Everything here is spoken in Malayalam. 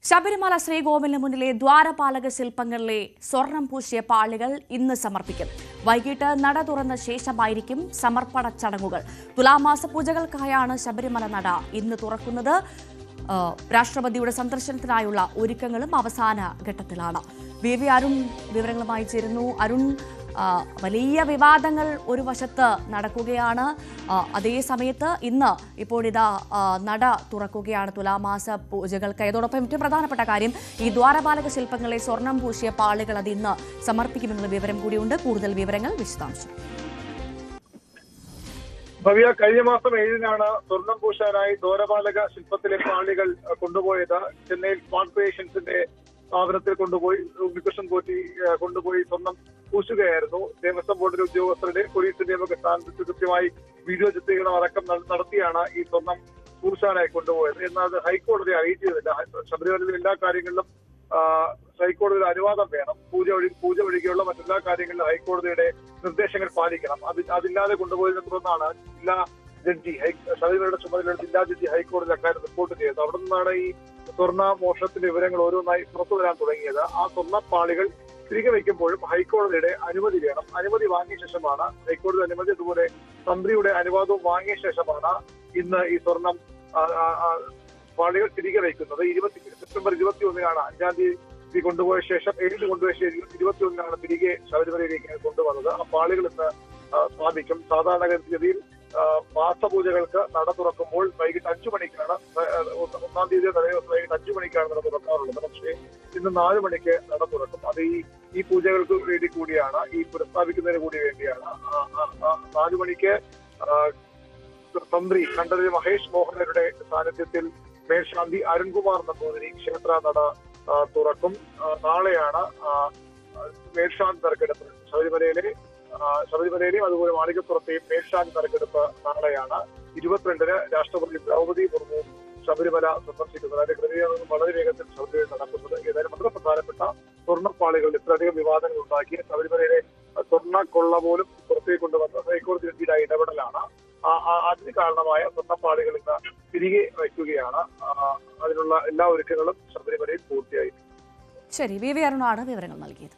ശബരിമല ശ്രീകോവിലിന് മുന്നിലെ ദ്വാരപാലക ശില്പങ്ങളിലെ സ്വർണം പൂശിയ പാളികൾ ഇന്ന് സമർപ്പിക്കും. വൈകിട്ട് നട തുറന്ന ശേഷമായിരിക്കും സമർപ്പണ ചടങ്ങുകൾ. തുലാമാസ പൂജകൾക്കായാണ് ശബരിമല നട ഇന്ന് തുറക്കുന്നത്. രാഷ്ട്രപതിയുടെ സന്ദർശനത്തിനായുള്ള ഒരുക്കങ്ങളും അവസാന ഘട്ടത്തിലാണ്. വി അരുൺ വിവരങ്ങളുമായി ചേരുന്നു. അരുൺ, വലിയ വിവാദങ്ങൾ ഒരു വശത്ത് നടക്കുകയാണ്. അതേ സമയത്ത് ഇന്ന് ഇപ്പോഴിതാ നട തുറക്കുകയാണ് തുലാമാസ പൂജകൾക്ക്. അതോടൊപ്പം ഏറ്റവും പ്രധാനപ്പെട്ട കാര്യം, ഈ ദ്വാരപാലക ശില്പങ്ങളെ സ്വർണം പൂശിയ പാളികൾ അത് ഇന്ന് സമർപ്പിക്കുമെന്നുള്ള വിവരം കൂടിയുണ്ട്. കൂടുതൽ വിവരങ്ങൾ, വിശദാംശം. ഭവ്യ, കഴിഞ്ഞ മാസം 7-നാണ് സ്വർണം പൂശാനായി ദ്വാരപാലക ശില്പത്തിലെ പാളികൾ കൊണ്ടുപോയത്. ചെന്നൈയിൽ സ്മാർട്ട് ക്രിയേഷൻസിന്റെ സ്ഥാപനത്തിൽ കൊണ്ടുപോയി ഉണ്ണികൃഷ്ണൻ പോറ്റി കൊണ്ടുപോയി സ്വർണം പൂശുകയായിരുന്നു. ദേവസ്വം ബോർഡിലെ ഉദ്യോഗസ്ഥരുടെ പോലീസിന്റെയും ഒക്കെ സ്ഥാനത്ത് കൃത്യമായി വീഡിയോ ചിത്രീകരണം അടക്കം നടത്തിയാണ് ഈ സ്വർണം പൂശാനായി കൊണ്ടുപോയത്. എന്നാൽ അത് ഹൈക്കോടതിയെ അറിയിച്ചതില്ല. ശബരിമലയിലെ എല്ലാ കാര്യങ്ങളിലും ഹൈക്കോടതിയുടെ അനുവാദം വേണം. പൂജ ഒഴികെയുള്ള മറ്റെല്ലാ കാര്യങ്ങളിലും ഹൈക്കോടതിയുടെ നിർദ്ദേശങ്ങൾ പാലിക്കണം. അതില്ലാതെ കൊണ്ടുപോയതിനെ തുടർന്നാണ് ജില്ലാ ജഡ്ജി ശബരിമലയുടെ ചുമതലയുള്ള ജില്ലാ ജഡ്ജി ഹൈക്കോടതി അക്കാര്യം റിപ്പോർട്ട് ചെയ്തത്. അവിടെ നിന്നാണ് ഈ സ്വർണ്ണ മോഷണത്തിന്റെ വിവരങ്ങൾ ഓരോന്നായി പുറത്തു വരാൻ തുടങ്ങിയത്. ആ സ്വർണ്ണപ്പാളികൾ തിരികെ വയ്ക്കുമ്പോഴും ഹൈക്കോടതിയുടെ അനുമതി വേണം. അനുമതി വാങ്ങിയ ശേഷമാണ് ഹൈക്കോടതി അനുമതി, അതുപോലെ തന്ത്രിയുടെ അനുവാദവും വാങ്ങിയ ശേഷമാണ് ഇന്ന് ഈ സ്വർണം പാളികൾ തിരികെ വയ്ക്കുന്നത്. സെപ്റ്റംബർ 21-നാണ് 5-ാം തീയതി കൊണ്ടുപോയ ശേഷം 7-ന് കൊണ്ടുപോയ ശേഷം 21-നാണ് തിരികെ ശബരിമലയിലേക്ക് കൊണ്ടുവന്നത്. ആ പാളികൾ ഇന്ന് സ്ഥാപിക്കും. സാധാരണഗതിയിൽ മാസപൂജകൾക്ക് നട തുറക്കുമ്പോൾ വൈകിട്ട് 5 മണിക്കാണ്, 1-ാം തീയതി വൈകിട്ട് 5 മണിക്കാണ് നട തുറക്കാറുള്ളത്. പക്ഷേ ഇന്ന് 4 മണിക്ക് നട തുറക്കും. അത് ഈ പൂജകൾക്ക് വേണ്ടി കൂടിയാണ്, ഈ പുനഃസ്ഥാപിക്കുന്നതിന് കൂടി വേണ്ടിയാണ്. 4 മണിക്ക് തന്ത്രി കണ്ഠരര് മഹേഷ് മോഹനരുടെ സാന്നിധ്യത്തിൽ മേൽശാന്തി അരുൺകുമാർ നമ്പൂതിരി ക്ഷേത്ര നട തുറക്കും. നാളെയാണ് മേൽശാന്തി നറുക്കെടുപ്പ്. ശബരിമലയിലെയും അതുപോലെ മാളികപ്പുറത്തെയും മേൽശാന്തി നറുക്കെടുപ്പ് നാളെയാണ്. 22-ന് രാഷ്ട്രപതി ദ്രൗപദി മുർമു ശബരിമല സന്ദർശിക്കുന്നത്. അതിന്റെ ക്രമീകരണം വളരെ വേഗത്തിൽ ശബരിമല നടക്കുന്നത്. ഏതായാലും വളരെ പ്രധാനപ്പെട്ട സ്വർണ്ണപ്പാളികൾ ഇത്രയധികം വിവാദങ്ങൾ ഉണ്ടാക്കി. ശബരിമലയിലെ സ്വർണ്ണ കൊള്ള പോലും പുറത്തേക്ക് കൊണ്ടുവന്ന ഹൈക്കോടതി ജഡ്ജിയുടെ ഇടപെടലാണ്. അതിന് കാരണമായ സ്വർണ്ണപ്പാളികൾ ഇന്ന് തിരികെ വയ്ക്കുകയാണ്. അതിനുള്ള എല്ലാ ഒരുക്കങ്ങളും ശബരിമലയിൽ പൂർത്തിയായി. ശരി, വി അരുണാണ് വിവരങ്ങൾ നൽകിയത്.